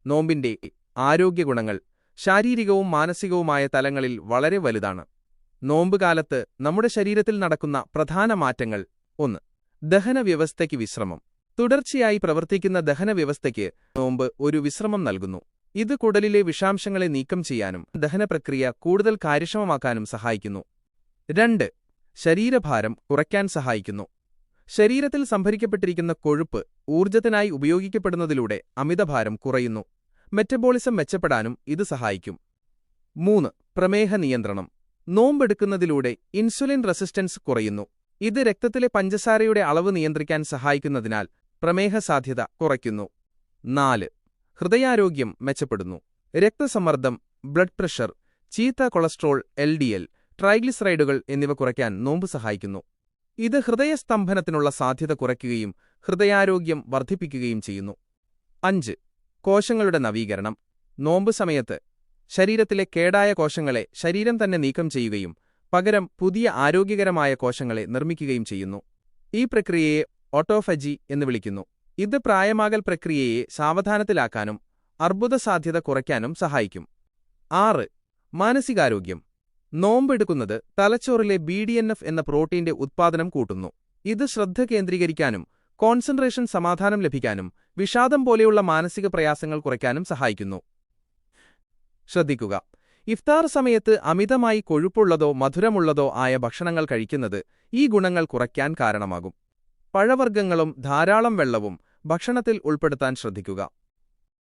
നോമ്പിന്റെ ആരോഗ്യഗുണങ്ങൾ ശാരീരികവും മാനസികവുമായ തലങ്ങളിൽ വളരെ വലുതാണ്. നോമ്പുകാലത്ത് നമ്മുടെ ശരീരത്തിൽ നടക്കുന്ന പ്രധാന മാറ്റങ്ങൾ: 1. ദഹനവ്യവസ്ഥയ്ക്ക് വിശ്രമം. തുടർച്ചയായി പ്രവർത്തിക്കുന്ന ദഹനവ്യവസ്ഥയ്ക്ക് നോമ്പ് ഒരു വിശ്രമം നൽകുന്നു. ഇത് കുടലിലെ വിഷാംശങ്ങളെ നീക്കം ചെയ്യാനും ദഹനപ്രക്രിയ കൂടുതൽ കാര്യക്ഷമമാക്കാനും സഹായിക്കുന്നു. 2. ശരീരഭാരം കുറയ്ക്കാൻ സഹായിക്കുന്നു. ശരീരത്തിൽ സംഭരിക്കപ്പെട്ടിരിക്കുന്ന കൊഴുപ്പ് ഊർജ്ജത്തിനായി ഉപയോഗിക്കപ്പെടുന്നതിലൂടെ അമിതഭാരം കുറയുന്നു. മെറ്റബോളിസം മെച്ചപ്പെടാനും ഇത് സഹായിക്കും. 3. പ്രമേഹ നിയന്ത്രണം. നോമ്പെടുക്കുന്നതിലൂടെ ഇൻസുലിൻ റെസിസ്റ്റൻസ് കുറയുന്നു. ഇത് രക്തത്തിലെ പഞ്ചസാരയുടെ അളവ് നിയന്ത്രിക്കാൻ സഹായിക്കുന്നതിനാൽ പ്രമേഹ സാധ്യത കുറയ്ക്കുന്നു. 4. ഹൃദയാരോഗ്യം മെച്ചപ്പെടുന്നു. രക്തസമ്മർദ്ദം, ബ്ലഡ് പ്രഷർ, ചീത്ത കൊളസ്ട്രോൾ, LDL, ട്രൈഗ്ലിസറൈഡുകൾ എന്നിവ കുറയ്ക്കാൻ നോമ്പ് സഹായിക്കുന്നു. ഇത് ഹൃദയസ്തംഭനത്തിനുള്ള സാധ്യത കുറയ്ക്കുകയും ഹൃദയാരോഗ്യം വർദ്ധിപ്പിക്കുകയും ചെയ്യുന്നു. 5. കോശങ്ങളുടെ നവീകരണം. നോമ്പ് സമയത്ത് ശരീരത്തിലെ കേടായ കോശങ്ങളെ ശരീരം തന്നെ നീക്കം ചെയ്യുകയും പകരം പുതിയ ആരോഗ്യകരമായ കോശങ്ങളെ നിർമ്മിക്കുകയും ചെയ്യുന്നു. ഈ പ്രക്രിയയെ ഓട്ടോഫജി എന്ന് വിളിക്കുന്നു. ഇത് പ്രായമാകൽ പ്രക്രിയയെ സാവധാനത്തിലാക്കാനും അർബുദസാധ്യത കുറയ്ക്കാനും സഹായിക്കും. 6. മാനസികാരോഗ്യം. നോമ്പെടുക്കുന്നത് തലച്ചോറിലെ BDNF എന്ന പ്രോട്ടീന്റെ ഉത്പാദനം കൂട്ടുന്നു. ഇത് ശ്രദ്ധ കേന്ദ്രീകരിക്കാനും കോൺസെൻട്രേഷൻ സമാധാനം ലഭിക്കാനും വിഷാദം പോലെയുള്ള മാനസിക പ്രയാസങ്ങൾ കുറയ്ക്കാനും സഹായിക്കുന്നു. ശ്രദ്ധിക്കുക: ഇഫ്താർ സമയത്ത് അമിതമായി കൊഴുപ്പുള്ളതോ മധുരമുള്ളതോ ആയ ഭക്ഷണങ്ങൾ കഴിക്കുന്നത് ഈ ഗുണങ്ങൾ കുറയ്ക്കാൻ കാരണമാകും. പഴവർഗ്ഗങ്ങളും ധാരാളം വെള്ളവും ഭക്ഷണത്തിൽ ഉൾപ്പെടുത്താൻ ശ്രദ്ധിക്കുക.